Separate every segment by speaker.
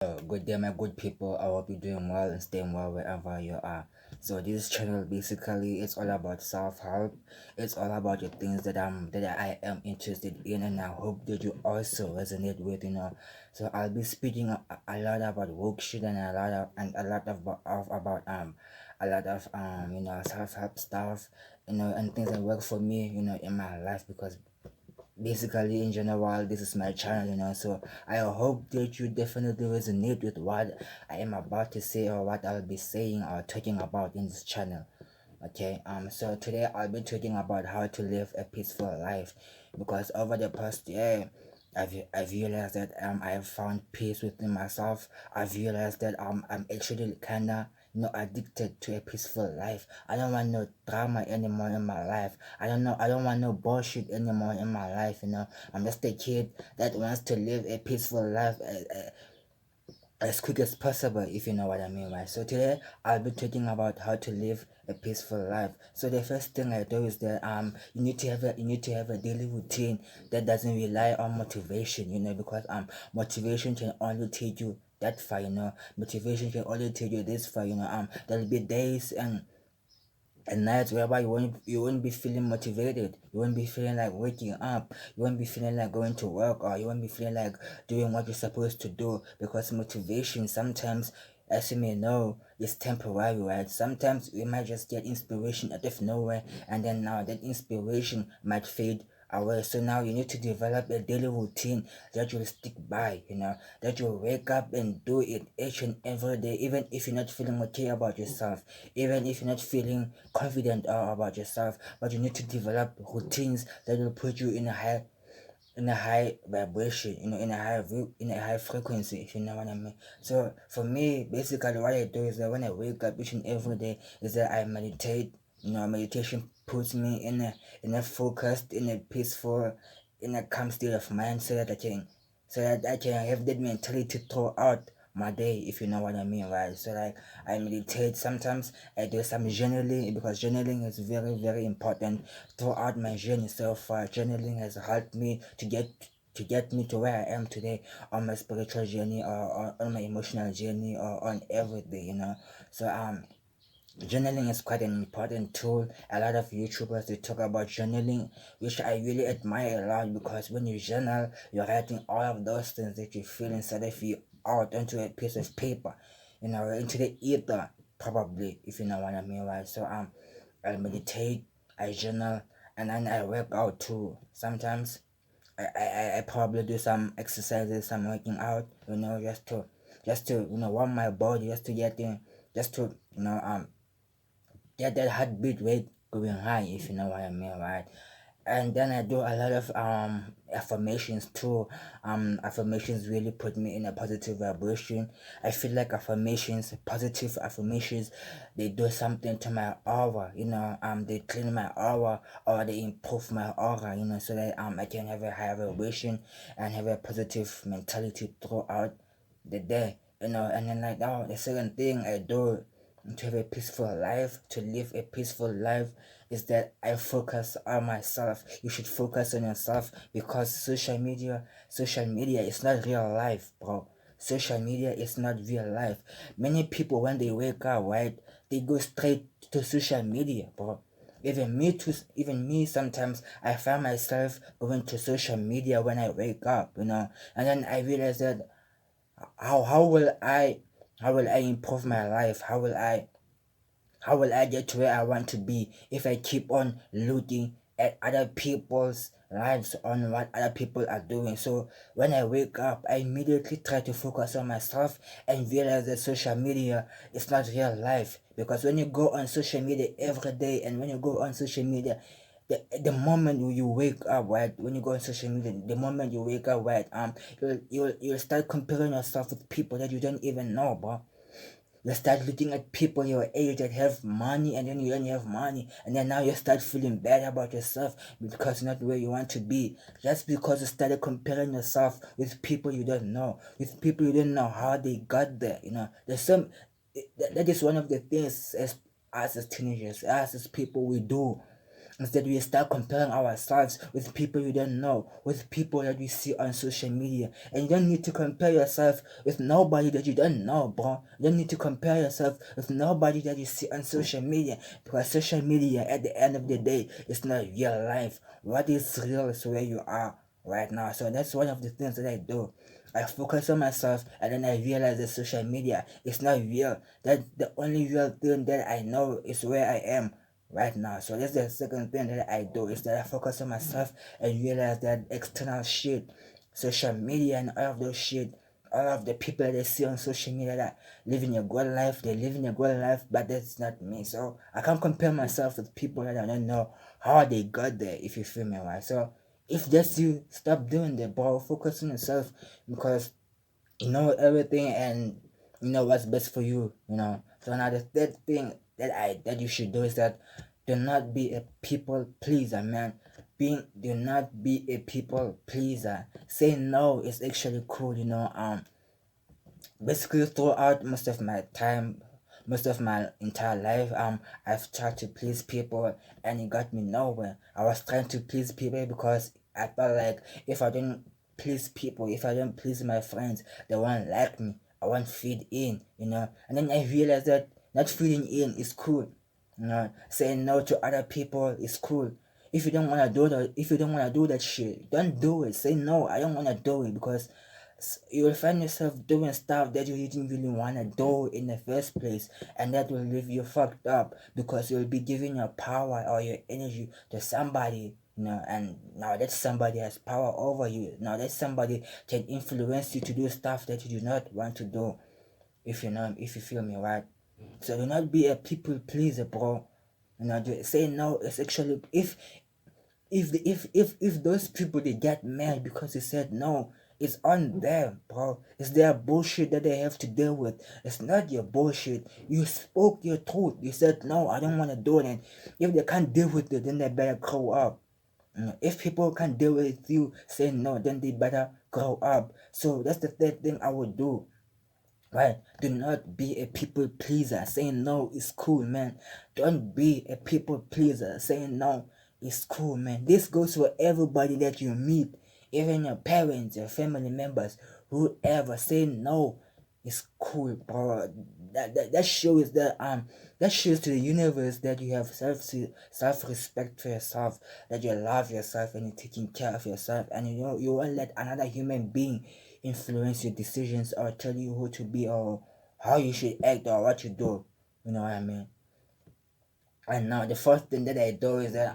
Speaker 1: Good day, my good people. I hope you're doing well and staying well wherever you are. So this channel basically it's all about self-help. It's all about the things that I am interested in, and I hope that you also resonate with. So I'll be speaking a lot about woke shit and a lot of self-help stuff. And things that work for me. In my life because basically in general this is my channel, so I hope that you definitely resonate with what I am about to say or what I'll be saying or talking about in this channel. Okay, so today I'll be talking about how to live a peaceful life, because over the past year I've realized that I have found peace within myself. I've realized that I'm actually kinda addicted to a peaceful life. I don't want no drama anymore in my life. I don't want no bullshit anymore in my life. I'm just a kid that wants to live a peaceful life as quick as possible, if you know what I mean, right? So today I'll be talking about how to live a peaceful life. So the first thing I do is that you need to have a daily routine that doesn't rely on motivation, because motivation can only take you that far. Motivation can only take you this far. There'll be days and nights whereby you won't be feeling motivated. You won't be feeling like waking up. You won't be feeling like going to work, or you won't be feeling like doing what you're supposed to do, because motivation sometimes, as you may know, is temporary, right? Sometimes we might just get inspiration out of nowhere, and then now that inspiration might fade away. So now you need to develop a daily routine that you'll stick by, that you'll wake up and do it each and every day, even if you're not feeling okay about yourself, even if you're not feeling confident about yourself. But you need to develop routines that will put you in a high vibration, in a high frequency, if you know what I mean. So for me, basically what I do is that when I wake up each and every day is that I meditate. Meditation puts me in a focused, in a peaceful, in a calm state of mind, so that I can have that mentality throughout my day, if you know what I mean, right? So like I meditate. Sometimes I do some journaling, because journaling is very, very important throughout my journey so far. Journaling has helped me to get me to where I am today, on my spiritual journey, or on my emotional journey, or on everything. So journaling is quite an important tool. A lot of YouTubers, they talk about journaling, which I really admire a lot, because when you journal, you're writing all of those things that you feel inside of you out onto a piece of paper, into the ether, probably, if you know what I mean, right? So I meditate, I journal, and then I work out too. Sometimes I probably do some exercises, some working out, just to warm my body, just to get in, just to get that heartbeat rate going high, if you know what I mean, right? And then I do a lot of affirmations too. Affirmations really put me in a positive vibration. I feel like positive affirmations, they do something to my aura. They clean my aura, or they improve my aura. So that I can have a higher vibration and have a positive mentality throughout the day. And then like the second thing I do to have a peaceful life, to live a peaceful life, is that I focus on myself. You should focus on yourself, because social media is not real life, bro. Social media is not real life. Many people, when they wake up, right, they go straight to social media, bro. Even me, sometimes I find myself going to social media when I wake up, and then I realize that how will I improve my life? How will I get to where I want to be if I keep on looking at other people's lives, on what other people are doing? So when I wake up, I immediately try to focus on myself and realize that social media is not real life. Because when you go on social media every day, and when you go on social media, the moment you wake up, right, when you go on social media, the moment you wake up, right, you'll start comparing yourself with people that you don't even know, bro. You start looking at people your age that have money, and then you don't have money, and then now you start feeling bad about yourself because you're not where you want to be. That's because you started comparing yourself with people you don't know, with people you don't know how they got there. There's some that is one of the things, as us as teenagers, us as people, we do. Instead, we start comparing ourselves with people you don't know, with people that we see on social media. And you don't need to compare yourself with nobody that you don't know, bro. You don't need to compare yourself with nobody that you see on social media, because social media, at the end of the day, is not real life. What is real is where you are right now. So that's one of the things that I do. I focus on myself, and then I realize that social media is not real. That the only real thing that I know is where I am right now. So that's the second thing that I do, is that I focus on myself and realize that external shit, social media and all of those shit, all of the people that I see on social media that living a good life, they're living a good life, but that's not me. So I can't compare myself with people that I don't know how they got there, if you feel me, right? So if that's you, stop doing that, bro. Focus on yourself, because you know everything and you know what's best for you, you know. So now the third thing that you should do is that do not be a people pleaser, man. Do not be a people pleaser. Say no is actually cool, you know. Basically throughout most of my entire life, I've tried to please people, and it got me nowhere. I was trying to please people because I felt like if I didn't please people, if I don't please my friends, they won't like me. I won't fit in, you know. And then I realized that not fitting in is cool. You know, saying no to other people is cool. If you don't wanna do that, if you don't wanna do that shit, don't do it. Say no, I don't wanna do it, because you will find yourself doing stuff that you didn't really want to do in the first place, and that will leave you fucked up, because you'll be giving your power or your energy to somebody, you know, and now that somebody has power over you. Now that somebody can influence you to do stuff that you do not want to do, if you know, if you feel me, right? So do not be a people pleaser, bro. You know, say no. It's actually, if those people, they get mad because you said no, it's on them, bro. It's their bullshit that they have to deal with. It's not your bullshit. You spoke your truth. You said no, I don't want to do it. And if they can't deal with it, then they better grow up. If people can't deal with you saying no, then they better grow up. So that's the third thing I would do. Right? Do not be a people pleaser. Saying no is cool, man. Don't be a people pleaser. Saying no is cool, man. This goes for everybody that you meet, even your parents, your family members, whoever. Saying no is cool, bro. That shows that shows to the universe that you have self respect for yourself, that you love yourself and you're taking care of yourself, and you won't let another human being influence your decisions or tell you who to be or how you should act or what you do. You know what I mean? And now the first thing that I do is that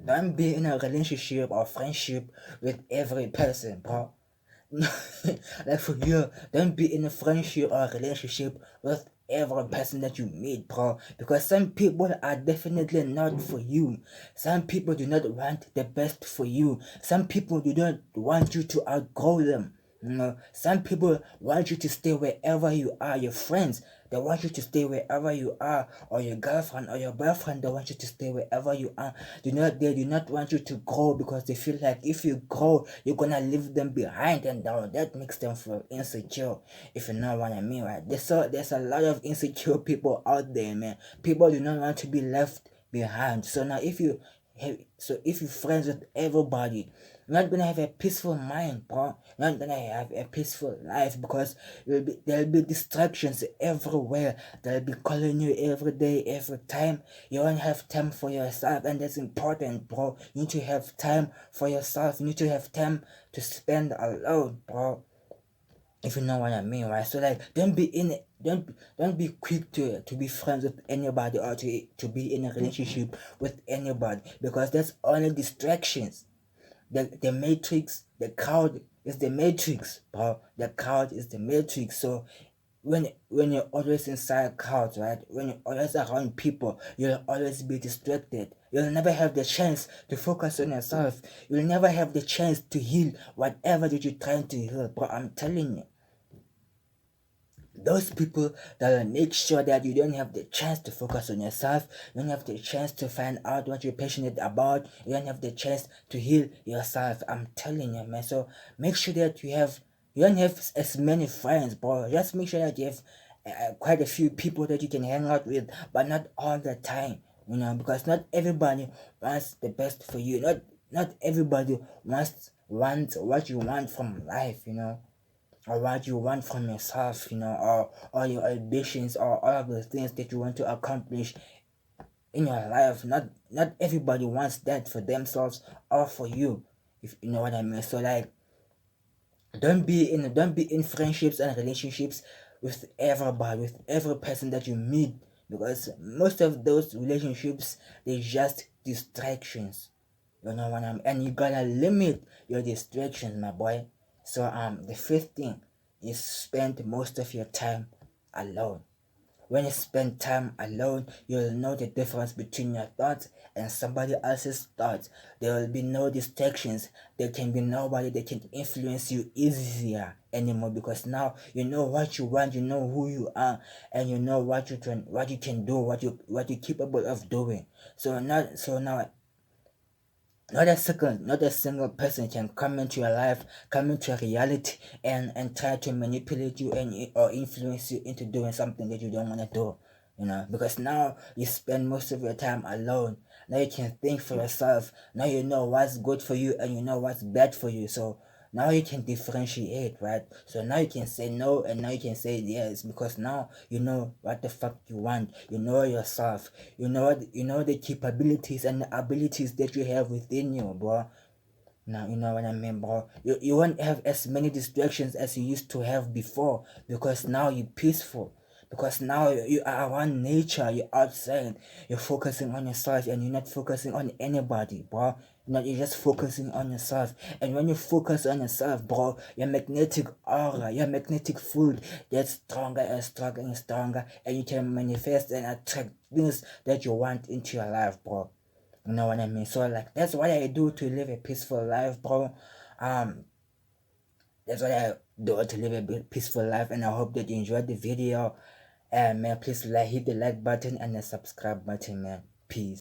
Speaker 1: don't be in a relationship or friendship with every person, bro. Like for you, don't be in a friendship or a relationship with every person that you meet, bro. Because some people are definitely not for you. Some people do not want the best for you. Some people do not want you to outgrow them. You know, some people want you to stay wherever you are. Your friends, they want you to stay wherever you are, or your girlfriend or your boyfriend, they want you to stay wherever you are. They do not want you to grow, because they feel like if you grow, you're gonna leave them behind, and that makes them feel insecure. If you know what I mean, right? There's a lot of insecure people out there, man. People do not want to be left behind. So now if you friends with everybody, you're not gonna have a peaceful mind, bro. You're not gonna have a peaceful life, because there'll be distractions everywhere. They'll be calling you every day, every time. You won't have time for yourself, and that's important, bro. You need to have time for yourself. You need to have time to spend alone, bro. If you know what I mean, right? So like, don't be quick to be friends with anybody, or to be in a relationship with anybody, because that's only distractions. The matrix, the crowd is the matrix, bro. The crowd is the matrix. So when you're always inside crowds, right? When you're always around people, you'll always be distracted. You'll never have the chance to focus on yourself. You'll never have the chance to heal whatever that you're trying to heal, bro. I'm telling you, those people that will make sure that you don't have the chance to focus on yourself, you don't have the chance to find out what you're passionate about, you don't have the chance to heal yourself. I'm telling you, man. So make sure that you don't have as many friends, bro. Just make sure that you have quite a few people that you can hang out with, but not all the time. because not everybody wants the best for you. Not everybody wants what you want from life, or what you want from yourself, or your ambitions, or all of the things that you want to accomplish in your life. Not everybody wants that for themselves or for you, if you know what I mean. So like, don't be in friendships and relationships with everybody, with every person that you meet, because most of those relationships, they're just distractions. You know what I'm and you gotta limit your distractions, my boy. So the fifth thing is spend most of your time alone. When you spend time alone, you'll know the difference between your thoughts and somebody else's thoughts. There will be no distractions. There can be nobody that can influence you easier anymore, because now you know what you want, you know who you are, and you know what you can do, what you're capable of doing. So now not a single person can come into your life, come into your reality, and try to manipulate you or influence you into doing something that you don't want to do. Because now you spend most of your time alone. Now you can think for yourself. Now you know what's good for you and you know what's bad for you. So now you can differentiate, right? So now you can say no and now you can say yes, because now you know what the fuck you want. You know yourself. You know the capabilities and the abilities that you have within you, bro. Now you know what I mean, bro. You won't have as many distractions as you used to have before, because now you're peaceful. Because now you are around nature, you're outside, you're focusing on yourself, and you're not focusing on anybody, bro. You're just focusing on yourself. And when you focus on yourself, bro, your magnetic aura, your magnetic field gets stronger and stronger and stronger, and you can manifest and attract things that you want into your life, bro. You know what I mean? So like, that's what I do to live a peaceful life, bro. Um, that's what I do to live a peaceful life, and I hope that you enjoyed the video. And man, please hit the like button and the subscribe button, man. Peace.